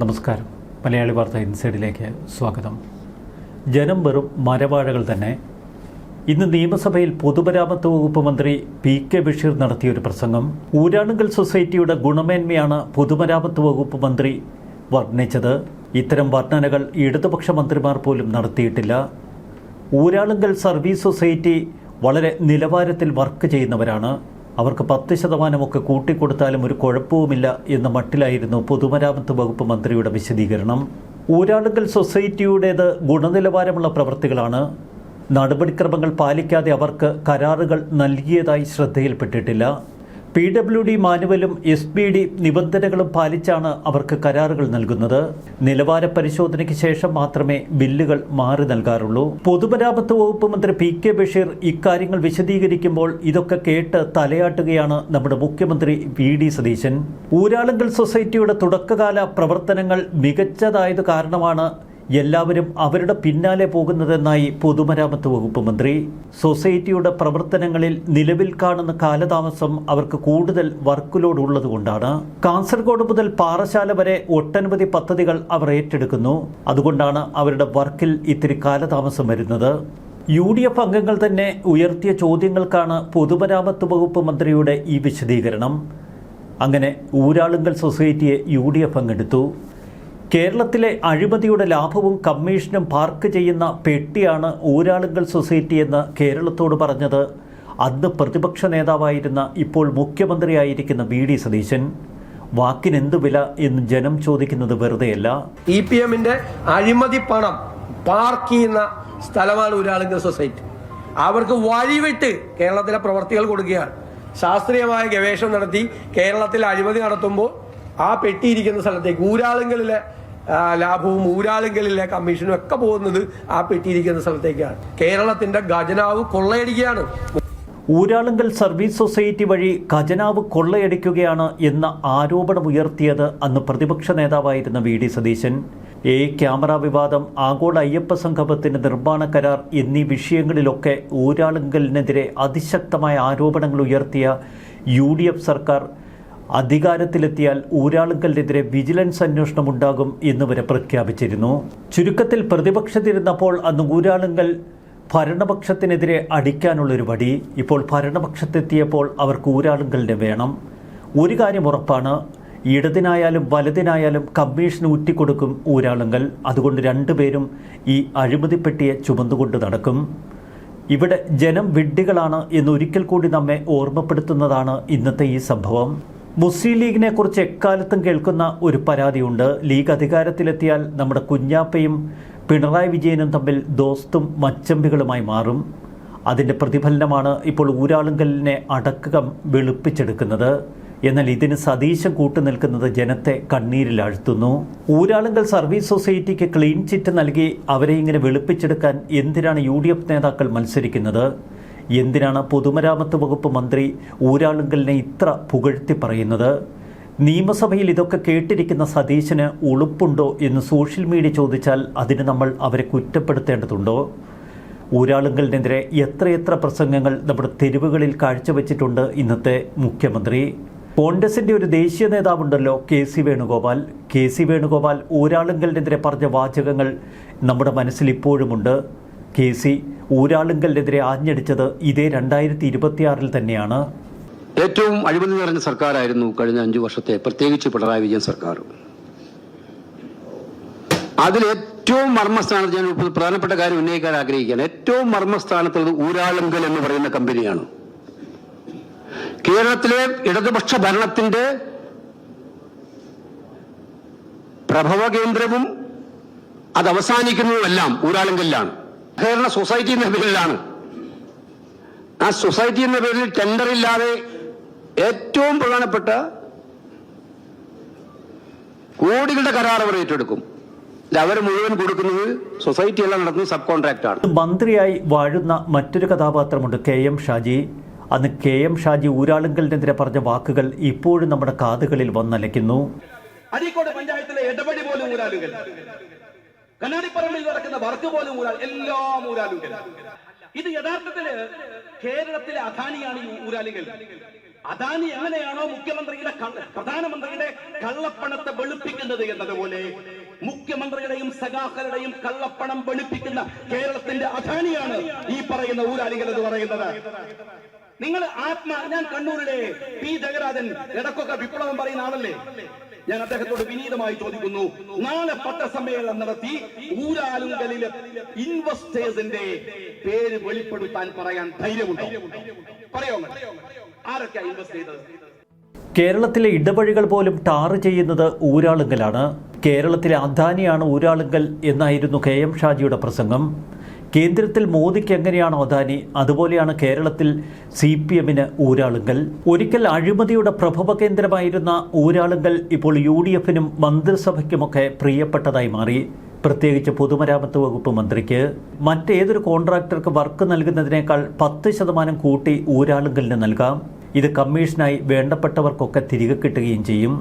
നമസ്കാരം. മലയാളി വാർത്ത ഇൻസൈഡിലേക്ക് സ്വാഗതം. ജനം വെറും മരവാഴകൾ തന്നെ. ഇന്ന് നിയമസഭയിൽ പൊതുമരാമത്ത് വകുപ്പ് മന്ത്രി പി.കെ. ബഷീർ നടത്തിയൊരു പ്രസംഗം. ഊരാളുങ്കൽ സൊസൈറ്റിയുടെ ഗുണമേന്മയാണ് പൊതുമരാമത്ത് വകുപ്പ് മന്ത്രി വർണ്ണിച്ചത്. ഇത്തരം വർണ്ണനകൾ ഇടതുപക്ഷ മന്ത്രിമാർ പോലും നടത്തിയിട്ടില്ല. ഊരാളുങ്കൽ സർവീസ് സൊസൈറ്റി വളരെ നിലവാരത്തിൽ വർക്ക് ചെയ്യുന്നവരാണ്. അവർക്ക് 10% കൂട്ടിക്കൊടുത്താലും ഒരു കുഴപ്പവുമില്ല എന്ന മട്ടിലായിരുന്നു പൊതുമരാമത്ത് വകുപ്പ് മന്ത്രിയുടെ വിശദീകരണം. ഊരാളുങ്കൽ സൊസൈറ്റിയുടേത് ഗുണനിലവാരമുള്ള പ്രവൃത്തികളാണ്. നടപടിക്രമങ്ങൾ പാലിക്കാതെ അവർക്ക് കരാറുകൾ നൽകിയതായി ശ്രദ്ധയിൽപ്പെട്ടിട്ടില്ല. PWD മാനുവലും SBD നിബന്ധനകളും പാലിച്ചാണ് അവർക്ക് കരാറുകൾ നൽകുന്നത്. നിലവാര പരിശോധനയ്ക്ക് ശേഷം മാത്രമേ ബില്ലുകൾ മാറി നൽകാറുള്ളൂ. പൊതുമരാമത്ത് വകുപ്പ് മന്ത്രി പി.കെ. ബഷീർ ഇക്കാര്യങ്ങൾ വിശദീകരിക്കുമ്പോൾ ഇതൊക്കെ കേട്ട് തലയാട്ടുകയാണ് നമ്മുടെ മുഖ്യമന്ത്രി വി.ഡി. സതീശൻ. ഊരാളുങ്കൽ സൊസൈറ്റിയുടെ തുടക്കകാല പ്രവർത്തനങ്ങൾ മികച്ചതായത് കാരണമാണ് എല്ലാവരും അവരുടെ പിന്നാലെ പോകുന്നതെന്നായി പൊതുമരാമത്ത് വകുപ്പ് മന്ത്രി. സൊസൈറ്റിയുടെ പ്രവർത്തനങ്ങളിൽ നിലവിൽ കാണുന്ന കാലതാമസം അവർക്ക് കൂടുതൽ വർക്ക് ലോഡ് ഉള്ളതുകൊണ്ടാണ്. കാസർഗോഡ് മുതൽ പാറശാല വരെ ഒട്ടനവധി പദ്ധതികൾ അവർ ഏറ്റെടുക്കുന്നു. അതുകൊണ്ടാണ് അവരുടെ വർക്കിൽ ഇത്തിരി കാലതാമസം വരുന്നത്. UDF അംഗങ്ങൾ തന്നെ ഉയർത്തിയ ചോദ്യങ്ങൾക്കാണ് പൊതുമരാമത്ത് വകുപ്പ് മന്ത്രിയുടെ ഈ വിശദീകരണം. അങ്ങനെ ഊരാളുങ്കൽ സൊസൈറ്റിയെ UDF അംഗെടുത്തു. കേരളത്തിലെ അഴിമതിയുടെ ലാഭവും കമ്മീഷനും പാർക്ക് ചെയ്യുന്ന പെട്ടിയാണ് ഊരാളുങ്കൽ സൊസൈറ്റി എന്ന് കേരളത്തോട് പറഞ്ഞത് അന്ന് പ്രതിപക്ഷ നേതാവായിരുന്ന ഇപ്പോൾ മുഖ്യമന്ത്രിയായിരിക്കുന്ന വി.ഡി. സതീശൻ. വാക്കിനെന്തു വില എന്ന് ജനം ചോദിക്കുന്നത് വെറുതെയല്ല. EPMന്റെ അഴിമതി പണം പാർക്ക് ചെയ്യുന്ന സ്ഥലമാണ് ഊരാളുങ്കൽ സൊസൈറ്റി. അവർക്ക് വഴിവിട്ട് കേരളത്തിലെ പ്രവർത്തികൾ കൊടുക്കുകയാണ്. ശാസ്ത്രീയമായ ഗവേഷണം നടത്തി കേരളത്തിൽ അഴിമതി നടത്തുമ്പോൾ ആ പെട്ടിയിരിക്കുന്ന സ്ഥലത്തേക്ക് ഊരാളുങ്കലിലെ ലാഭവും ഊരാളുങ്കലിലെ കമ്മീഷനും ഒക്കെ പോകുന്നത് ആ പെട്ടിയിരിക്കുന്ന സ്ഥലത്തേക്കാണ്. കേരളത്തിന്റെ ഖജനാവ് കൊള്ളയടിക്കുകയാണ്. ഊരാളുങ്കൽ സർവീസ് സൊസൈറ്റി വഴി ഖജനാവ് കൊള്ളയടിക്കുകയാണ് എന്ന ആരോപണമുയർത്തിയത് അന്ന് പ്രതിപക്ഷ നേതാവായിരുന്ന വി.ഡി. സതീശൻ. ക്യാമറ വിവാദം, ആഗോള അയ്യപ്പ സംഗമത്തിന്റെ നിർമ്മാണ കരാർ എന്നീ വിഷയങ്ങളിലൊക്കെ ഊരാളുങ്കലിനെതിരെ അതിശക്തമായ ആരോപണങ്ങൾ ഉയർത്തിയ UDF സർക്കാർ അധികാരത്തിലെത്തിയാൽ ഊരാളുങ്കലിനെതിരെ വിജിലൻസ് അന്വേഷണം ഉണ്ടാകും എന്നുവരെ പ്രഖ്യാപിച്ചിരുന്നു. ചുരുക്കത്തിൽ പ്രതിപക്ഷത്തിരുന്നപ്പോൾ അന്ന് ഊരാളുങ്കൽ ഭരണപക്ഷത്തിനെതിരെ അടിക്കാനുള്ളൊരു വടി. ഇപ്പോൾ ഭരണപക്ഷത്തെത്തിയപ്പോൾ അവർക്ക് ഊരാളുങ്കലിനെ വേണം. ഒരു കാര്യം ഉറപ്പാണ്, ഇടതിനായാലും വലതിനായാലും കമ്മീഷൻ ഊറ്റിക്കൊടുക്കും ഊരാളുങ്കൽ. അതുകൊണ്ട് രണ്ടുപേരും ഈ അഴിമതിപ്പെട്ടിയെ ചുമന്നുകൊണ്ട് നടക്കും. ഇവിടെ ജനം വിഡ്ഢികളാണ് എന്നൊരിക്കൽ കൂടി നമ്മെ ഓർമ്മപ്പെടുത്തുന്നതാണ് ഇന്നത്തെ ഈ സംഭവം. മുസ്ലിം ലീഗിനെ കുറിച്ച് എക്കാലത്തും കേൾക്കുന്ന ഒരു പരാതിയുണ്ട്. ലീഗ് അധികാരത്തിലെത്തിയാൽ നമ്മുടെ കുഞ്ഞാപ്പയും പിണറായി വിജയനും തമ്മിൽ ദോസ്തും മച്ചമ്പികളുമായി മാറും. അതിൻ്റെ പ്രതിഫലനമാണ് ഇപ്പോൾ ഊരാളുങ്കലിനെ അടക്കം വെളുപ്പിച്ചെടുക്കുന്നത്. എന്നാൽ ഇതിന് സതീശൻ കൂട്ടുനിൽക്കുന്നത് ജനത്തെ കണ്ണീരിലാഴ്ത്തുന്നു. ഊരാളുങ്കൽ സർവീസ് സൊസൈറ്റിക്ക് ക്ലീൻ ചിറ്റ് നൽകി അവരെ ഇങ്ങനെ വെളുപ്പിച്ചെടുക്കാൻ എന്തിനാണ് UDF നേതാക്കൾ മത്സരിക്കുന്നത്? എന്തിനാണ് പൊതുമരാമത്ത് വകുപ്പ് മന്ത്രി ഊരാളുങ്കലിനെ ഇത്ര പുകഴ്ത്തി പറയുന്നത്? നിയമസഭയിൽ ഇതൊക്കെ കേട്ടിരിക്കുന്ന സതീശന് ഉളുപ്പുണ്ടോ എന്ന് സോഷ്യൽ മീഡിയ ചോദിച്ചാൽ അതിന് നമ്മൾ അവരെ കുറ്റപ്പെടുത്തേണ്ടതുണ്ടോ? ഊരാളുങ്കലിനെതിരെ എത്രയെത്ര പ്രസംഗങ്ങൾ നമ്മുടെ തെരുവുകളിൽ കാഴ്ചവെച്ചിട്ടുണ്ട് ഇന്നത്തെ മുഖ്യമന്ത്രി. കോൺഗ്രസിൻ്റെ ഒരു ദേശീയ നേതാവുണ്ടല്ലോ, KC വേണുഗോപാൽ. KC വേണുഗോപാൽ ഊരാളുങ്കലിനെതിരെ പറഞ്ഞ വാചകങ്ങൾ നമ്മുടെ മനസ്സിൽ ഇപ്പോഴുമുണ്ട്. KC ഊരാളുങ്കലിനെതിരെ ആഞ്ഞടിച്ചത് ഇതേ 2026 തന്നെയാണ്. ഏറ്റവും അഴിമതി നിറഞ്ഞ സർക്കാരായിരുന്നു കഴിഞ്ഞ 5 വർഷത്തെ, പ്രത്യേകിച്ച് പിണറായി വിജയൻ സർക്കാർ. അതിൽ ഏറ്റവും മർമ്മസ്ഥാനത്ത് ഞാൻ പ്രധാനപ്പെട്ട കാര്യം ഉന്നയിക്കാൻ ആഗ്രഹിക്കുകയാണ്. ഏറ്റവും മർമ്മസ്ഥാനത്തുള്ളത് ഊരാളുങ്കൽ എന്ന് പറയുന്ന കമ്പനിയാണ്. കേരളത്തിലെ ഇടതുപക്ഷ ഭരണത്തിന്റെ പ്രഭവ കേന്ദ്രവും അത് അവസാനിക്കുന്നതുമെല്ലാം ഊരാളുങ്കലിലാണ്. സഹകരണ സൊസൈറ്റി എന്ന പേരിലാണ്. ആ സൊസൈറ്റി എന്ന പേരിൽ ടെൻഡറില്ലാതെ ഏറ്റവും പ്രധാനപ്പെട്ട കോടികളുടെ കരാർ അവർ ഏറ്റെടുക്കും. അവർ മുഴുവൻ കൊടുക്കുന്നത് സൊസൈറ്റി എല്ലാം നടത്തുന്നത് സബ് കോൺട്രാക്ട് ആണ്. മന്ത്രിയായി വാഴുന്ന മറ്റൊരു കഥാപാത്രമുണ്ട്, KM ഷാജി. അന്ന് KM ഷാജി ഊരാളുങ്കലിനെതിരെ പറഞ്ഞ വാക്കുകൾ ഇപ്പോഴും നമ്മുടെ കാതുകളിൽ വന്നലയ്ക്കുന്നു. അരീക്കോട് പഞ്ചായത്തിലെ ഇടപെടി പോലും ഊരാളുങ്കൽ, കണ്ണാടിപ്പറമ്പിൽ നടക്കുന്ന വർക്ക് പോലും എല്ലാം ഊരാളുങ്കൽ. ഇത് യഥാർത്ഥത്തില് കേരളത്തിലെ അദാനിയാണ് ഈ ഊരാളുങ്കൽ. അദാനി എങ്ങനെയാണോ മുഖ്യമന്ത്രിയുടെ പ്രധാനമന്ത്രിയുടെ കള്ളപ്പണത്തെ വെളുപ്പിക്കുന്നത് എന്നതുപോലെ മുഖ്യമന്ത്രിയുടെയും സഖാക്കളുടെയും കള്ളപ്പണം വെളുപ്പിക്കുന്ന കേരളത്തിന്റെ അദാനിയാണ് ഈ പറയുന്ന ഊരാളികൾ എന്ന് പറയുന്നത്. നിങ്ങൾ ഞാൻ കണ്ണൂരിലെ പി ജയരാജൻ ഇടക്കൊക്കെ വിപ്ലവം പറയുന്ന ആളല്ലേ, ഞാൻ അദ്ദേഹത്തോട് വിനീതമായി ചോദിക്കുന്നു, നാളെ പത്രസമ്മേളനം നടത്തി ഊരാളുങ്കലിലെ ഇൻവെസ്റ്റേഴ്സിന്റെ പേര് വെളിപ്പെടുത്താൻ പറയാൻ ധൈര്യമുണ്ടോ? പറയോ, ആരൊക്കെയാ ഇൻവെസ്റ്റ് ചെയ്തത്? കേരളത്തിലെ ഇടവഴികൾ പോലും ടാർ ചെയ്യുന്നത് ഊരാളുങ്കലാണ്. കേരളത്തിലെ അദാനിയാണ് ഊരാളുങ്കൽ എന്നായിരുന്നു KM ഷാജിയുടെ പ്രസംഗം. കേന്ദ്രത്തിൽ മോദിക്ക് എങ്ങനെയാണോ അദാനി, അതുപോലെയാണ് കേരളത്തിൽ CPM-ന് ഊരാളുങ്കൽ. ഒരിക്കൽ അഴിമതിയുടെ പ്രഭവ കേന്ദ്രമായിരുന്ന ഊരാളുങ്കൽ ഇപ്പോൾ UDF-നും മന്ത്രിസഭയ്ക്കുമൊക്കെ പ്രിയപ്പെട്ടതായി മാറി. പ്രത്യേകിച്ച് പൊതുമരാമത്ത് വകുപ്പ് മന്ത്രിക്ക്. മറ്റേതൊരു കോൺട്രാക്ടർക്ക് വർക്ക് നൽകുന്നതിനേക്കാൾ 10% കൂട്ടി ഊരാളുങ്കലിന് നൽകാം. ഇത് കമ്മീഷനായി വേണ്ടപ്പെട്ടവർക്കൊക്കെ തിരികെ കിട്ടുകയും ചെയ്യും.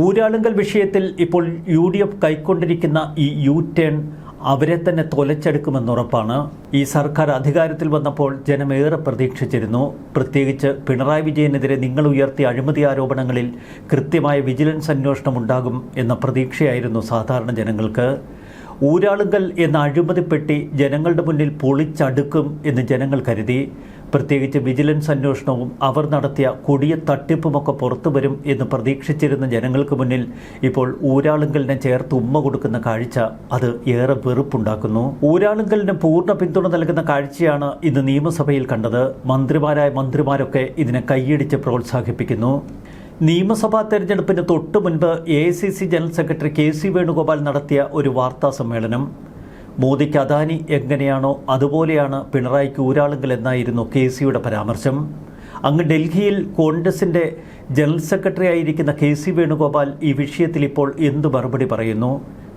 ഊരാളുങ്കൽ വിഷയത്തിൽ ഇപ്പോൾ UDF കൈക്കൊണ്ടിരിക്കുന്ന ഈ U-ടേൺ അവരെ തന്നെ തൊലച്ചെടുക്കുമെന്നുറപ്പാണ്. ഈ സർക്കാർ അധികാരത്തിൽ വന്നപ്പോൾ ജനമേറെ പ്രതീക്ഷിച്ചിരുന്നു. പ്രത്യേകിച്ച് പിണറായി വിജയനെതിരെ നിങ്ങൾ ഉയർത്തിയ അഴിമതി ആരോപണങ്ങളിൽ കൃത്യമായ വിജിലൻസ് അന്വേഷണം ഉണ്ടാകും എന്ന പ്രതീക്ഷയായിരുന്നു സാധാരണ ജനങ്ങൾക്ക്. ഊരാളുങ്കൽ എന്ന അഴിമതിപ്പെട്ടി ജനങ്ങളുടെ മുന്നിൽ പൊളിച്ചടുക്കും എന്ന് ജനങ്ങൾ കരുതി. പ്രത്യേകിച്ച് വിജിലൻസ് അന്വേഷണവും അവർ നടത്തിയ കൊടിയ തട്ടിപ്പുമൊക്കെ പുറത്തു വരും എന്ന് പ്രതീക്ഷിച്ചിരുന്ന ജനങ്ങൾക്ക് മുന്നിൽ ഇപ്പോൾ ഊരാളുങ്കലിനെ ചേർത്ത് ഉമ്മ കൊടുക്കുന്ന കാഴ്ച അത് ഏറെ വെറുപ്പുണ്ടാക്കുന്നു. ഊരാളുങ്കലിന് പൂർണ്ണ പിന്തുണ നൽകുന്ന കാഴ്ചയാണ് ഇന്ന് നിയമസഭയിൽ കണ്ടത്. മന്ത്രിമാരൊക്കെ ഇതിനെ കൈയടിച്ച് പ്രോത്സാഹിപ്പിക്കുന്നു. നിയമസഭാ തെരഞ്ഞെടുപ്പിന് തൊട്ടു മുൻപ് AICC general secretary KC Venugopal നടത്തിയ ഒരു വാർത്താ സമ്മേളനം. മോദിക്ക് അദാനി എങ്ങനെയാണോ അതുപോലെയാണ് പിണറായിക്ക് ഊരാളുങ്കൽ എന്നായിരുന്നു KCയുടെ പരാമർശം. അങ്ങ് ഡൽഹിയിൽ കോൺഗ്രസിൻ്റെ ജനറൽ സെക്രട്ടറി ആയിരിക്കുന്ന KC വേണുഗോപാൽ ഈ വിഷയത്തിൽ ഇപ്പോൾ എന്തു മറുപടി പറയുന്നു?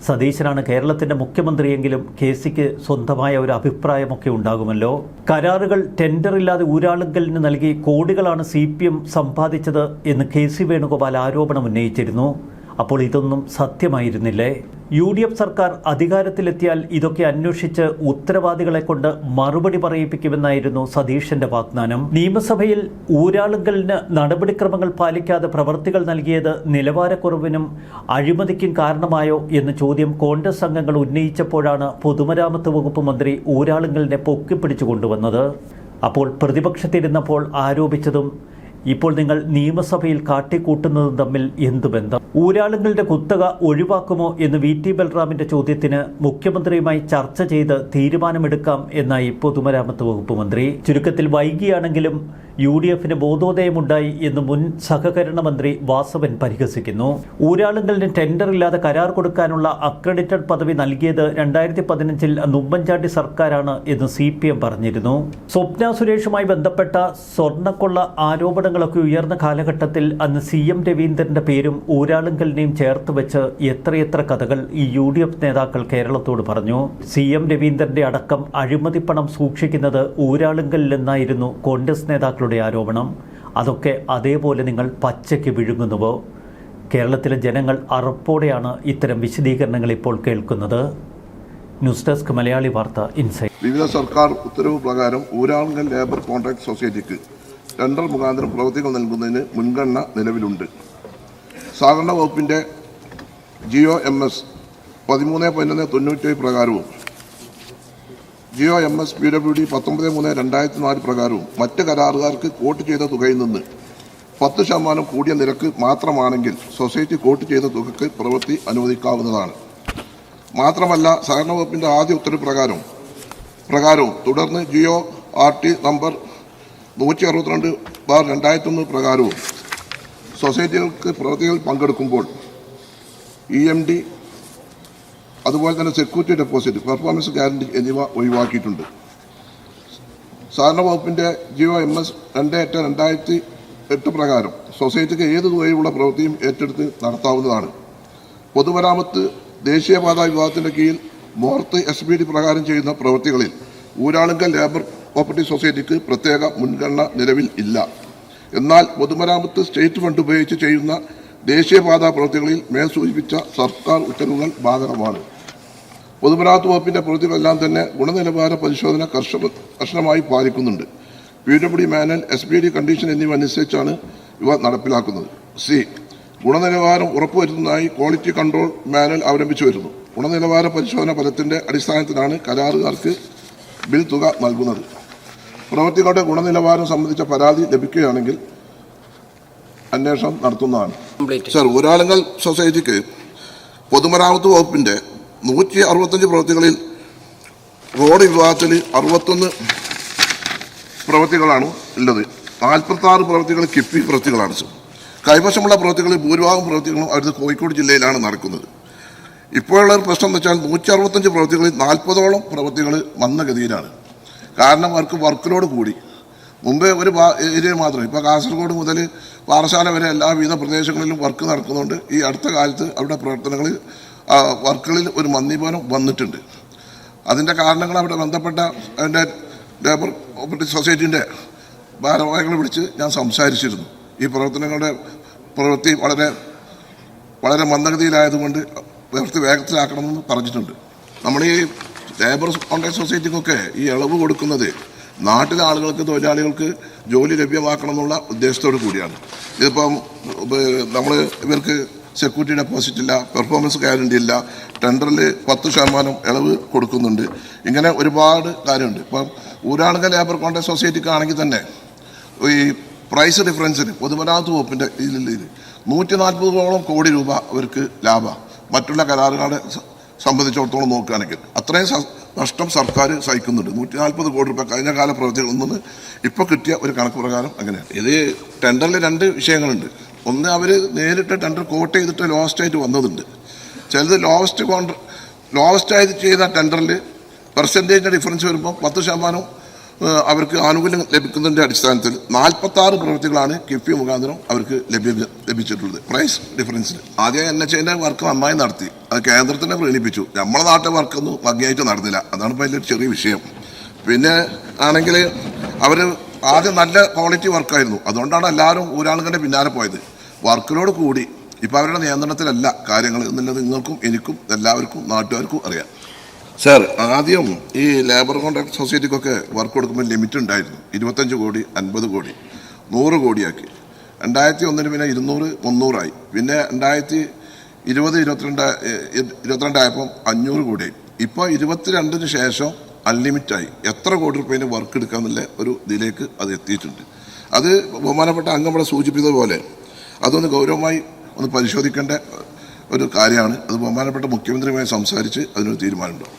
സതീശനാണ് കേരളത്തിൻ്റെ മുഖ്യമന്ത്രിയെങ്കിലും KCക്ക് സ്വന്തമായ ഒരു അഭിപ്രായമൊക്കെ ഉണ്ടാകുമല്ലോ. കരാറുകൾ ടെൻഡറില്ലാതെ ഊരാളുങ്കലിന് നൽകി കോടികളാണ് CPM സമ്പാദിച്ചത് എന്ന് KC വേണുഗോപാൽ ആരോപണം ഉന്നയിച്ചിരുന്നു. അപ്പോൾ ഇതൊന്നും സത്യമായിരുന്നില്ലേ? UDF സർക്കാർ അധികാരത്തിലെത്തിയാൽ ഇതൊക്കെ അന്വേഷിച്ച് ഉത്തരവാദികളെ കൊണ്ട് മറുപടി പറയിപ്പിക്കുമെന്നായിരുന്നു സതീശന്റെ വാഗ്ദാനം. നിയമസഭയിൽ ഊരാളുങ്കലിന് നടപടിക്രമങ്ങൾ പാലിക്കാതെ പ്രവർത്തികൾ നൽകിയത് നിലവാരക്കുറവിനും അഴിമതിക്കും കാരണമായോ എന്ന ചോദ്യം കോൺഗ്രസ് അംഗങ്ങൾ ഉന്നയിച്ചപ്പോഴാണ് പൊതുമരാമത്ത് വകുപ്പ് മന്ത്രി ഊരാളുങ്കലിനെ പൊക്കിപ്പിടിച്ചു കൊണ്ടുവന്നത്. അപ്പോൾ പ്രതിപക്ഷത്തിരുന്നപ്പോൾ ആരോപിച്ചതും ഇപ്പോൾ നിങ്ങൾ നിയമസഭയിൽ കാട്ടിക്കൂട്ടുന്നതും തമ്മിൽ എന്തു ബന്ധം? ഊരാളുങ്കലിന്റെ കുത്തക ഒഴിവാക്കുമോ എന്ന് VT ബൽറാമിന്റെ ചോദ്യത്തിന് മുഖ്യമന്ത്രിയുമായി ചർച്ച ചെയ്ത് തീരുമാനമെടുക്കാം എന്നായി പൊതുമരാമത്ത് വകുപ്പ് മന്ത്രി. ചുരുക്കത്തിൽ വൈകിയാണെങ്കിലും UDF-ന് ബോധോദയമുണ്ടായി എന്ന് മുൻ സഹകരണ മന്ത്രി വാസവൻ പരിഹസിക്കുന്നു. ഊരാളുങ്കലിന് ടെൻഡറില്ലാതെ കരാർ കൊടുക്കാനുള്ള അക്രഡിറ്റഡ് പദവി നൽകിയത് 2015-ൽ ഉമ്മൻചാണ്ടി സർക്കാരാണ് എന്ന് CPM പറഞ്ഞിരുന്നു. സ്വപ്ന സുരേഷുമായി ബന്ധപ്പെട്ട സ്വർണ്ണക്കൊള്ള ആരോപണങ്ങളൊക്കെ ഉയർന്ന കാലഘട്ടത്തിൽ അന്ന് CM രവീന്ദ്രന്റെ പേരും ഊരാളുങ്കലിനെയും ചേർത്ത് വെച്ച് എത്രയെത്ര കഥകൾ ഈ UDF നേതാക്കൾ കേരളത്തോട് പറഞ്ഞു. CM രവീന്ദ്രന്റെ അടക്കം അഴിമതിപ്പണം സൂക്ഷിക്കുന്നത് ഊരാളുങ്കലിലെന്നായിരുന്നു കോൺഗ്രസ് നേതാക്കളുടെ ആരോപണം. അതൊക്കെ അതേപോലെ നിങ്ങൾ പച്ചയ്ക്ക് വിഴുങ്ങുന്നുവോ? കേരളത്തിലെ ജനങ്ങൾ അറപ്പോടെയാണ് ഇത്തരം വിശദീകരണങ്ങൾ ഇപ്പോൾ കേൾക്കുന്നത്. ന്യൂസ് ഡെസ്ക് മലയാളി വാർത്ത ഇൻസൈറ്റ്. വിവിധ സർക്കാർ ഉത്തരവ് പ്രകാരം ഊരാളുങ്കൽ ലേബർ കോൺട്രാക്ട് സൊസൈറ്റിക്ക് ടെൻഡർ മുഖാന്തരം പ്രവൃത്തികൾ നൽകുന്നതിന് മുൻഗണന നിലവിലുണ്ട്. സഹകരണ വകുപ്പിൻ്റെ GOMS 13/11/97 പ്രകാരവും GOMS PWD 19/3/2004 പ്രകാരവും മറ്റ് കരാറുകാർക്ക് കോട്ട് ചെയ്ത തുകയിൽ നിന്ന് 10% കൂടിയ നിരക്ക് മാത്രമാണെങ്കിൽ സൊസൈറ്റി കോട്ട് ചെയ്ത തുകയ്ക്ക് പ്രവൃത്തി അനുവദിക്കാവുന്നതാണ്. മാത്രമല്ല, സഹകരണ വകുപ്പിൻ്റെ ആദ്യ ഉത്തരവ് പ്രകാരവും തുടർന്ന് GORT നമ്പർ 162/2001 പ്രകാരവും സൊസൈറ്റികൾക്ക് പ്രവൃത്തികളിൽ പങ്കെടുക്കുമ്പോൾ EMD അതുപോലെ തന്നെ സെക്യൂരിറ്റി ഡെപ്പോസിറ്റ്, പെർഫോമൻസ് ഗ്യാരണ്ടി എന്നിവ ഒഴിവാക്കിയിട്ടുണ്ട്. സഹകരണ വകുപ്പിൻ്റെ GOMS 2/8/2008 പ്രകാരം സൊസൈറ്റിക്ക് ഏത് തുകയിലുള്ള പ്രവൃത്തിയും ഏറ്റെടുത്ത് നടത്താവുന്നതാണ്. പൊതുമരാമത്ത് ദേശീയപാത വിഭാഗത്തിൻ്റെ കീഴിൽ മോർത്ത് SPD പ്രകാരം ചെയ്യുന്ന പ്രവൃത്തികളിൽ ഊരാളുങ്കൽ ലേബർ കോപ്പറേറ്റീവ് സൊസൈറ്റിക്ക് പ്രത്യേക മുൻഗണന നിലവിൽ ഇല്ല. എന്നാൽ പൊതുമരാമത്ത് സ്റ്റേറ്റ് ഫണ്ട് ഉപയോഗിച്ച് ചെയ്യുന്ന ദേശീയപാത പ്രവൃത്തികളിൽ മേൽ സൂചിപ്പിച്ച സർക്കാർ ഉത്തരവുകൾ ബാധകമാണ്. പൊതുമരാമത്ത് വകുപ്പിൻ്റെ പ്രവൃത്തികളെല്ലാം തന്നെ ഗുണനിലവാര പരിശോധന കർശനമായി പാലിക്കുന്നുണ്ട്. PWD മാനുവൽ, SBD കണ്ടീഷൻ എന്നിവ അനുസരിച്ചാണ് ഇവ നടപ്പിലാക്കുന്നത്. സി, ഗുണനിലവാരം ഉറപ്പുവരുത്തുന്നതായി ക്വാളിറ്റി കൺട്രോൾ മാനുവൽ അവലംബിച്ചു വരുന്നു. ഗുണനിലവാര പരിശോധന ഫലത്തിന്റെ അടിസ്ഥാനത്തിലാണ് കരാറുകാർക്ക് ബിൽ തുക നൽകുന്നത്. പ്രവൃത്തികളുടെ ഗുണനിലവാരം സംബന്ധിച്ച പരാതി ലഭിക്കുകയാണെങ്കിൽ അന്വേഷണം നടത്തുന്നതാണ്. സർ, ഊരാളുങ്കൽ സൊസൈറ്റിക്ക് പൊതുമരാമത്ത് വകുപ്പിന്റെ 165 പ്രവൃത്തികളിൽ റോഡ് വിഭാഗത്തിൽ 61 പ്രവൃത്തികളാണ് ഉള്ളത്. 46 പ്രവൃത്തികൾ കിഫ്ബി പ്രവൃത്തികളാണ് സർ. കൈവശമുള്ള പ്രവൃത്തികളിൽ ഭൂരിഭാഗം പ്രവൃത്തികളും അവിടുത്തെ കോഴിക്കോട് ജില്ലയിലാണ് നടക്കുന്നത്. ഇപ്പോഴുള്ള ഒരു പ്രശ്നം എന്ന് വെച്ചാൽ 165 പ്രവൃത്തികളിൽ 40ഓളം പ്രവൃത്തികൾ മന്ദഗതിയിലാണ്. കാരണം അവർക്ക് വർക്കിലോട് കൂടി. മുമ്പേ ഒരു ഏരിയ മാത്രം, ഇപ്പോൾ കാസർഗോഡ് മുതൽ പാറശാല വരെ എല്ലാവിധ പ്രദേശങ്ങളിലും വർക്ക് നടക്കുന്നുണ്ട്. ഈ അടുത്ത കാലത്ത് അവിടെ പ്രവർത്തനങ്ങളിൽ വർക്കുകളിൽ ഒരു മന്ദീഭവനം വന്നിട്ടുണ്ട്. അതിൻ്റെ കാരണങ്ങൾ അവിടെ ബന്ധപ്പെട്ട അതിൻ്റെ ലേബർ കോപ്പറേറ്റീവ് സൊസൈറ്റീൻ്റെ ഭാരവാഹികളെ വിളിച്ച് ഞാൻ സംസാരിച്ചിരുന്നു. ഈ പ്രവൃത്തി വളരെ മന്ദഗതിയിലായതുകൊണ്ട് പ്രവൃത്തി വേഗത്തിലാക്കണമെന്ന് പറഞ്ഞിട്ടുണ്ട്. നമ്മൾ ഈ ലേബർ കോൺട്രാക്ട് സൊസൈറ്റിക്കൊക്കെ ഈ ഇളവ് കൊടുക്കുന്നത് നാട്ടിലെ ആളുകൾക്ക്, തൊഴിലാളികൾക്ക് ജോലി ലഭ്യമാക്കണം എന്നുള്ള ഉദ്ദേശത്തോടു കൂടിയാണ്. ഇതിപ്പം നമ്മൾ ഇവർക്ക് സെക്യൂരിറ്റി ഡെപ്പോസിറ്റ് ഇല്ല, പെർഫോമൻസ് ഗ്യാരണ്ടി ഇല്ല, ടെൻഡറിൽ 10% ഇളവ് കൊടുക്കുന്നുണ്ട്. ഇങ്ങനെ ഒരുപാട് കാര്യമുണ്ട്. ഇപ്പം ഊരാളുങ്കൽ ലേബർ കോൺട്രാക്ട് സൊസൈറ്റിക്കാണെങ്കിൽ തന്നെ ഈ പ്രൈസ് ഡിഫറൻസിന് പൊതുമരാമത്ത് വകുപ്പിൻ്റെ ഇതിൽ 140ഓളം കോടി രൂപ അവർക്ക് ലാഭം. മറ്റുള്ള കരാറുകാരെ സംബന്ധിച്ചിടത്തോളം നോക്കുകയാണെങ്കിൽ അത്രയും നഷ്ടം സർക്കാർ സഹിക്കുന്നുണ്ട്. 140 കോടി രൂപ കഴിഞ്ഞ കാല പ്രവൃത്തികളിൽ നിന്ന് ഇപ്പോൾ കിട്ടിയ ഒരു കണക്ക് പ്രകാരം അങ്ങനെയാണ്. ഇത് ടെൻഡറിൽ 2 വിഷയങ്ങളുണ്ട്. ഒന്ന്, അവർ നേരിട്ട് ടെൻഡർ കോട്ട് ചെയ്തിട്ട് ലോവസ്റ്റ് ആയിട്ട് വന്നതുണ്ട്. ചിലത് ലോവസ്റ്റ് ആയിട്ട് ചെയ്ത ടെൻഡറിൽ പെർസെൻറ്റേജിൻ്റെ ഡിഫറൻസ് വരുമ്പോൾ 10% അവർക്ക് ആനുകൂല്യം ലഭിക്കുന്നതിൻ്റെ അടിസ്ഥാനത്തിൽ 46 പ്രവൃത്തികളാണ് കിഫ്ബി മുഖാന്തരം അവർക്ക് ലഭിച്ചിട്ടുള്ളത്. പ്രൈസ് ഡിഫറൻസിൽ ആദ്യം NHAൻ്റെ വർക്ക് നന്നായി നടത്തി, അത് കേന്ദ്രത്തിനെ പ്രീണിപ്പിച്ചു. നമ്മളെ നാട്ടിലെ വർക്കൊന്നും ഭംഗിയായിട്ട് നടന്നില്ല. അതാണ് ഇപ്പോൾ അതിലൊരു ചെറിയ വിഷയം. പിന്നെ ആണെങ്കിൽ അവർ ആദ്യം നല്ല ക്വാളിറ്റി വർക്കായിരുന്നു. അതുകൊണ്ടാണ് എല്ലാവരും ഊരാളുകളുടെ പിന്നാലെ പോയത്. വർക്കിനോട് കൂടി ഇപ്പോൾ അവരുടെ നിയന്ത്രണത്തിലല്ല കാര്യങ്ങൾ എന്നുള്ളത് നിങ്ങൾക്കും എനിക്കും എല്ലാവർക്കും നാട്ടുകാർക്കും അറിയാം. സർ, ആദ്യം ഈ ലേബർ കോൺട്രാക്ട് സൊസൈറ്റിക്കൊക്കെ വർക്ക് കൊടുക്കുമ്പോൾ ലിമിറ്റ് ഉണ്ടായിരുന്നു. 25 കോടി, 50 കോടി, 100 കോടിയാക്കി. 2001 പിന്നെ 200, 300 ആയി. പിന്നെ 2020-22 ആയപ്പം 500 കോടിയായി. ഇപ്പോൾ 22-ന് ശേഷം അൺലിമിറ്റായി. എത്ര കോടി രൂപേൻ്റെ വർക്ക് എടുക്കാമെന്നുള്ള ഒരു ഇതിലേക്ക് അത് എത്തിയിട്ടുണ്ട്. അത് ബഹുമാനപ്പെട്ട അംഗം ഇവിടെ സൂചിപ്പിച്ചതുപോലെ അതൊന്ന് ഗൗരവമായി ഒന്ന് പരിശോധിക്കേണ്ട ഒരു കാര്യമാണ്. അത് ബഹുമാനപ്പെട്ട മുഖ്യമന്ത്രിയുമായി സംസാരിച്ച് അതിനൊരു തീരുമാനമുണ്ടാവും.